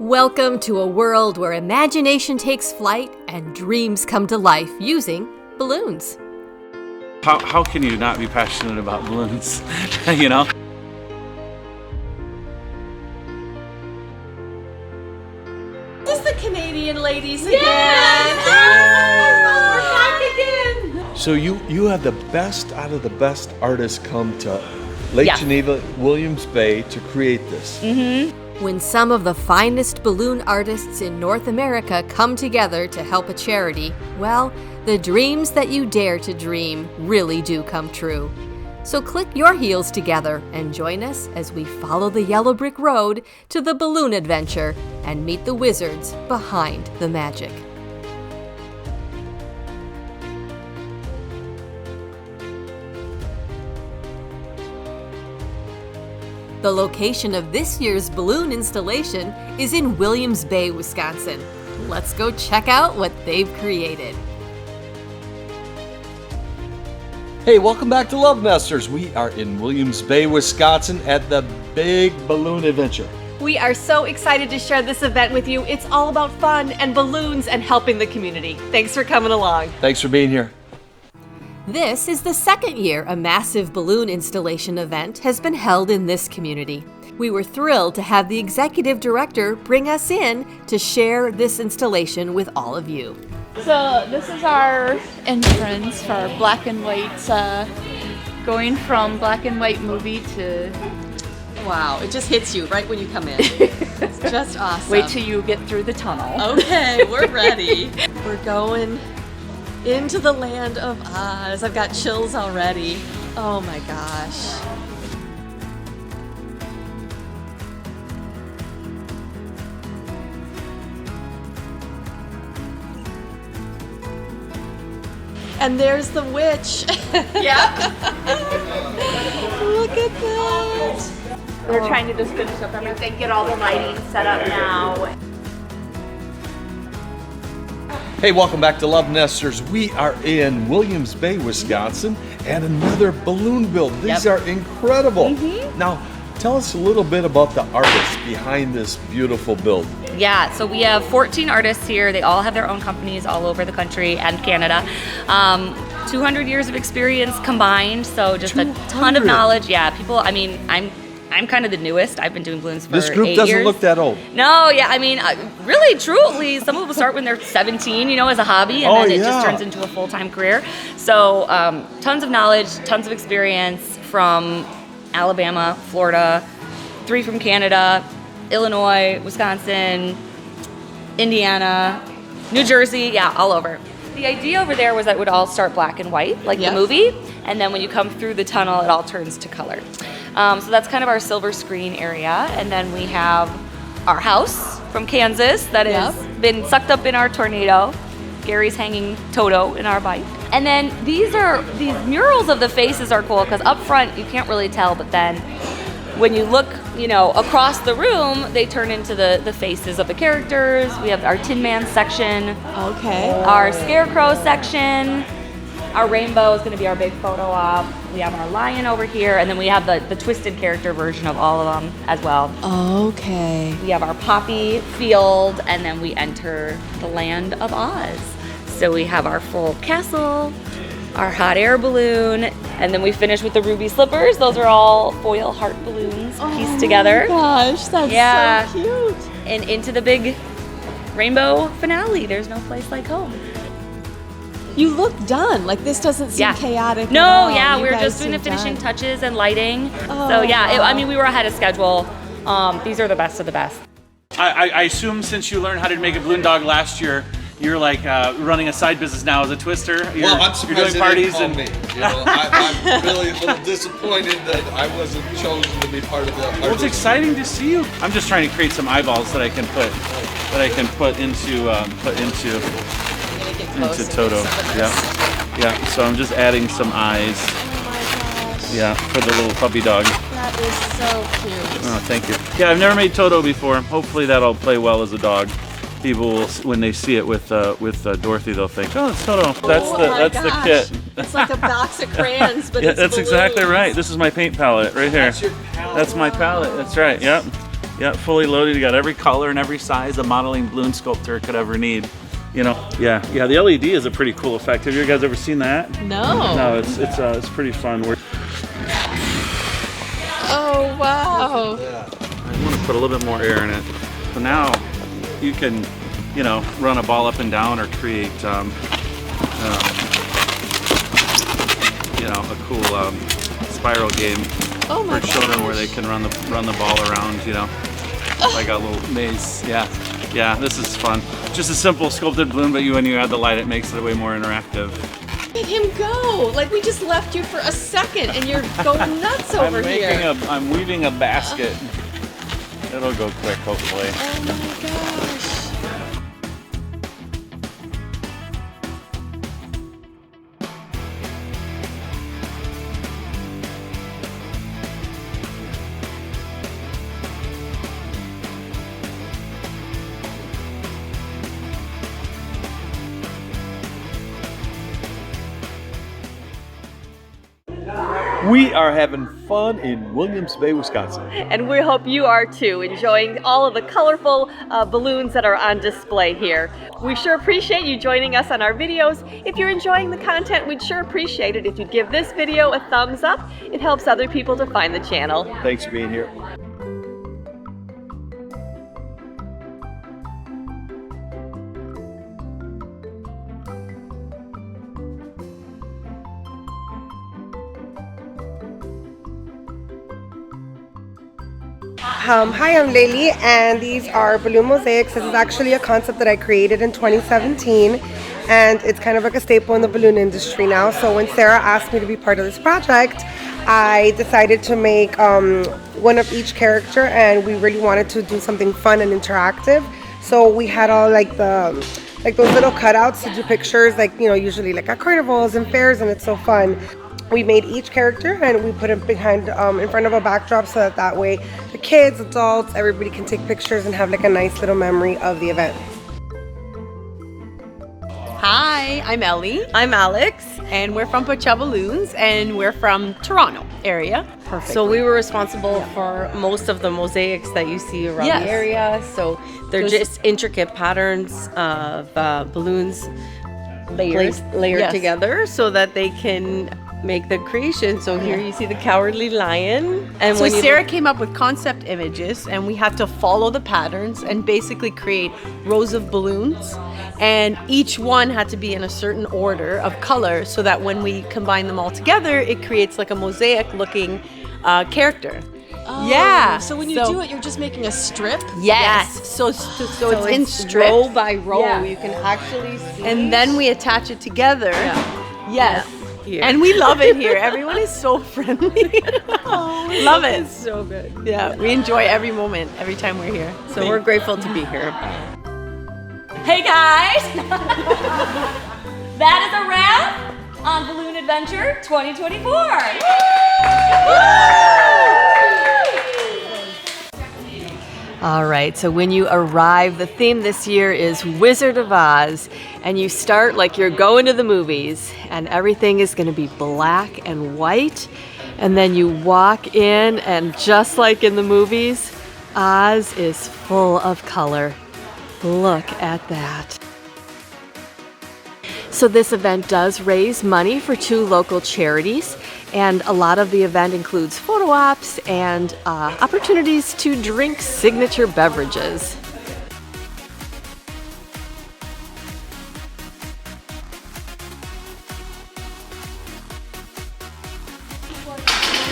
Welcome to a world where imagination takes flight and dreams come to life using balloons. How can you not be passionate about balloons, you know? This is the Canadian ladies again. Yes! We're back again. So you have the best out of the best artists come to Lake Yes. Geneva, Williams Bay to create this. When some of the finest balloon artists in North America come together to help a charity, well, the dreams that you dare to dream really do come true. So click your heels together and join us as we follow the yellow brick road to the balloon adventure and meet the wizards behind the magic. The location of this year's balloon installation is in Williams Bay, Wisconsin. Let's go check out what they've created. Hey, welcome back to LoveNesters. We are in Williams Bay, Wisconsin at the Big Balloon Adventure. We are so excited to share this event with you. It's all about fun and balloons and helping the community. Thanks for coming along. Thanks for being here. This is the second year a massive balloon installation event has been held in this community. We were thrilled to have the executive director bring us in to share this installation with all of you. So this is our entrance for our black and white, going from black and white movie to... Wow, it just hits you right when you come in. It's just awesome. Wait till you get through the tunnel. Okay, we're ready. We're going into the land of Oz. I've got chills already. Oh my gosh. And there's the witch. Yeah. Look at that. We're trying to just finish up everything, get all the lighting set up now. Hey, welcome back to LoveNesters. We are in Williams Bay, Wisconsin, and another balloon build. These are incredible. Now, tell us a little bit about the artists behind this beautiful build. Yeah, so we have 14 artists here. They all have their own companies all over the country and Canada. 200 years of experience combined, so just a ton of 200. knowledge. Yeah, people, I mean, I'm kind of the newest. I've been doing balloons for 8 years. This group doesn't look that old. No, yeah, I mean, really, truly, some people start when they're 17, you know, as a hobby, and then it just turns into a full-time career. So tons of knowledge, tons of experience from Alabama, Florida, 3 from Canada, Illinois, Wisconsin, Indiana, New Jersey, yeah, all over. The idea over there was that it would all start black and white, like the movie, and then when you come through the tunnel, it all turns to color. So that's kind of our silver screen area, and then we have our house from Kansas that has been sucked up in our tornado. Gary's hanging Toto in our bike. And then these murals of the faces are cool because up front you can't really tell, but then when you look, you know, across the room, they turn into the faces of the characters. We have our Tin Man section. Okay. Our Scarecrow section. Our rainbow is going to be our big photo op. We have our lion over here, and then we have the twisted character version of all of them as well. Okay. We have our poppy field, and then we enter the land of Oz. So we have our full castle, our hot air balloon, and then we finish with the ruby slippers. Those are all foil heart balloons pieced together. Oh my gosh, that's so cute. And into the big rainbow finale. There's no place like home. You look done. Like this doesn't seem chaotic. No, at all. yeah, You we were guys just doing the seem finishing done. touches and lighting. Oh, so yeah, wow. I mean, we were ahead of schedule. These are the best of the best. I assume since you learned how to make a balloon dog last year, you're like running a side business now as a twister. Well, I'm surprised you're doing parties they didn't call me. You know, I'm really a little disappointed that I wasn't chosen to be part of the. Well, it's exciting to see you. I'm just trying to create some eyeballs that I can put into Toto. Yeah. So I'm just adding some eyes. Yeah, for the little puppy dog. That is so cute. Oh, thank you. Yeah, I've never made Toto before. Hopefully that'll play well as a dog. People will, when they see it with Dorothy, they'll think, "Oh, it's Toto." That's the kit. It's like a box of crayons, but Yeah, it's that's balloons. exactly right. This is my paint palette right here. That's your palette. That's my palette. That's right. Yep. Yeah, fully loaded. You got every color and every size a modeling balloon sculptor could ever need. You know, yeah. The LED is a pretty cool effect. Have you guys ever seen that? No. No, it's pretty fun. Oh, wow. I want to put a little bit more air in it. So now you can, you know, run a ball up and down or create, you know, a cool spiral game for children where they can run the ball around, you know, like a little maze. Yeah, this is fun. Just a simple sculpted balloon, but when you add the light, it makes it way more interactive. Look at him go! Like we just left you for a second and you're going nuts over here. I'm weaving a basket. It'll go quick, hopefully. Oh my gosh. We are having fun in Williams Bay, Wisconsin. And we hope you are too, enjoying all of the colorful balloons that are on display here. We sure appreciate you joining us on our videos. If you're enjoying the content, we'd sure appreciate it if you'd give this video a thumbs up. It helps other people to find the channel. Thanks for being here. Hi, I'm Lily, and these are balloon mosaics. This is actually a concept that I created in 2017, and it's kind of like a staple in the balloon industry now. So when Sarah asked me to be part of this project, I decided to make one of each character, and we really wanted to do something fun and interactive. So we had all like those little cutouts to do pictures, like, you know, usually like at carnivals and fairs, and it's so fun. We made each character and we put it behind in front of a backdrop so that way the kids, adults, everybody can take pictures and have like a nice little memory of the event. Hi, I'm Ellie. I'm Alex. And we're from Pacha Balloons, and we're from Toronto area. Perfect. So we were responsible for most of the mosaics that you see around the area. So they're just intricate patterns of balloons layered together so that they can make the creation. So here you see the Cowardly Lion. And so Sarah came up with concept images, and we had to follow the patterns and basically create rows of balloons. And each one had to be in a certain order of color so that when we combine them all together, it creates like a mosaic looking character. Oh, yeah. So when you do it, you're just making a strip? Yes. So it's in strips. Row by row. You can actually see. And then we attach it together. Yeah. Yes. Yeah. And we love it here. Everyone is so friendly. Love it. It's so good. Yeah, we enjoy every moment, every time we're here. So we're grateful to be here. Hey guys! That is a wrap on Balloon Adventure 2024. All right, so when you arrive, the theme this year is Wizard of Oz, and you start like you're going to the movies, and everything is going to be black and white, and then you walk in, and just like in the movies, Oz is full of color. Look at that. So this event does raise money for 2 local charities, and a lot of the event includes photo ops and opportunities to drink signature beverages.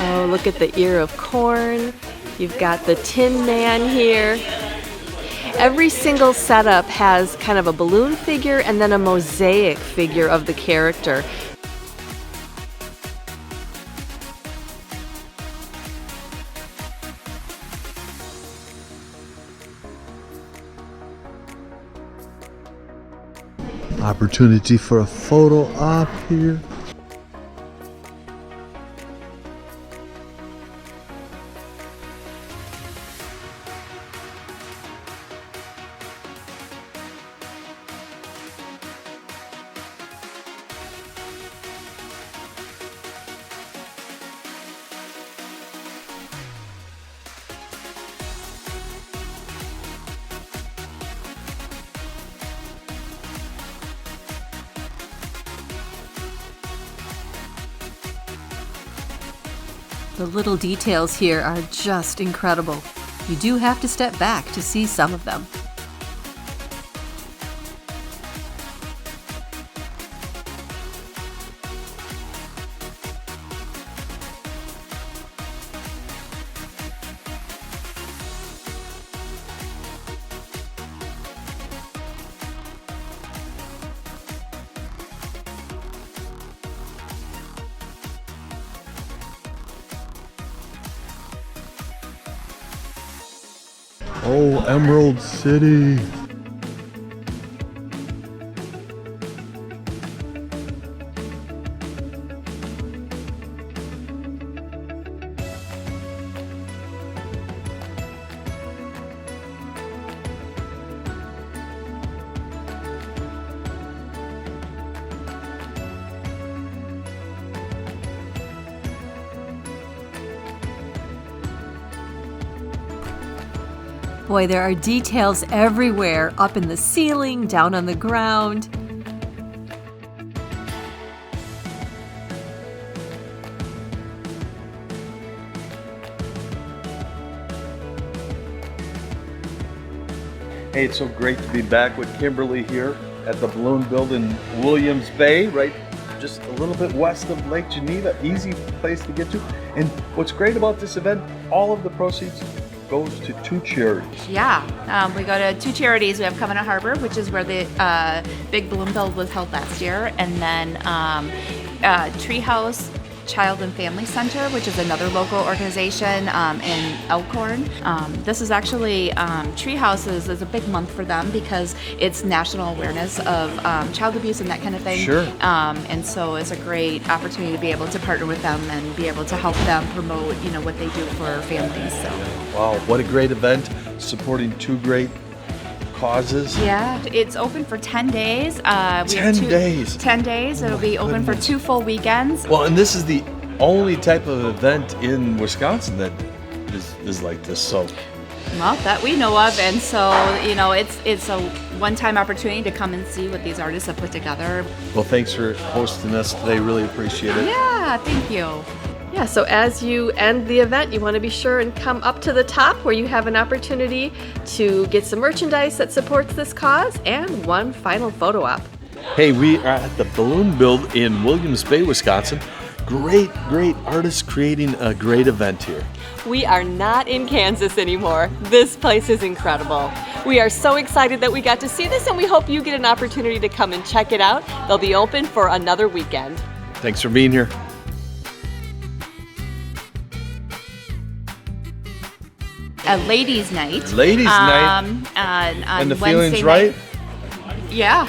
Oh, look at the ear of corn. You've got the Tin Man here. Every single setup has kind of a balloon figure and then a mosaic figure of the character. Opportunity for a photo op here. The little details here are just incredible. You do have to step back to see some of them. Oh, Emerald City. Boy, there are details everywhere, up in the ceiling, down on the ground. Hey, it's so great to be back with Kimberly here at the Balloon Build in Williams Bay, right just a little bit west of Lake Geneva. Easy place to get to. And what's great about this event, all of the proceeds goes to 2 charities. Yeah, we go to 2 charities. We have Covenant Harbor, which is where the big balloon build was held last year, and then Treehouse Child and Family Center, which is another local organization in Elkhorn. This is actually, Treehouse is a big month for them because it's national awareness of child abuse and that kind of thing. Sure. And so it's a great opportunity to be able to partner with them and be able to help them promote, what they do for families. So. Wow, what a great event, supporting 2 great causes. Yeah, it's open for 10 days. We have 10 days. 10 days. It'll be open for 2 full weekends. Well, and this is the only type of event in Wisconsin that is like this. So, well, that we know of, and so it's a one-time opportunity to come and see what these artists have put together. well, thanks for hosting us today. Really appreciate it. Yeah, thank you. Yeah, so as you end the event, you want to be sure and come up to the top where you have an opportunity to get some merchandise that supports this cause and one final photo op. Hey, we are at the Balloon Build in Williams Bay, Wisconsin. Great artists creating a great event here. We are not in Kansas anymore. This place is incredible. We are so excited that we got to see this, and we hope you get an opportunity to come and check it out. They'll be open for another weekend. Thanks for being here. A ladies' night. Ladies' night. On And the Wednesday feeling's night. right? Yeah.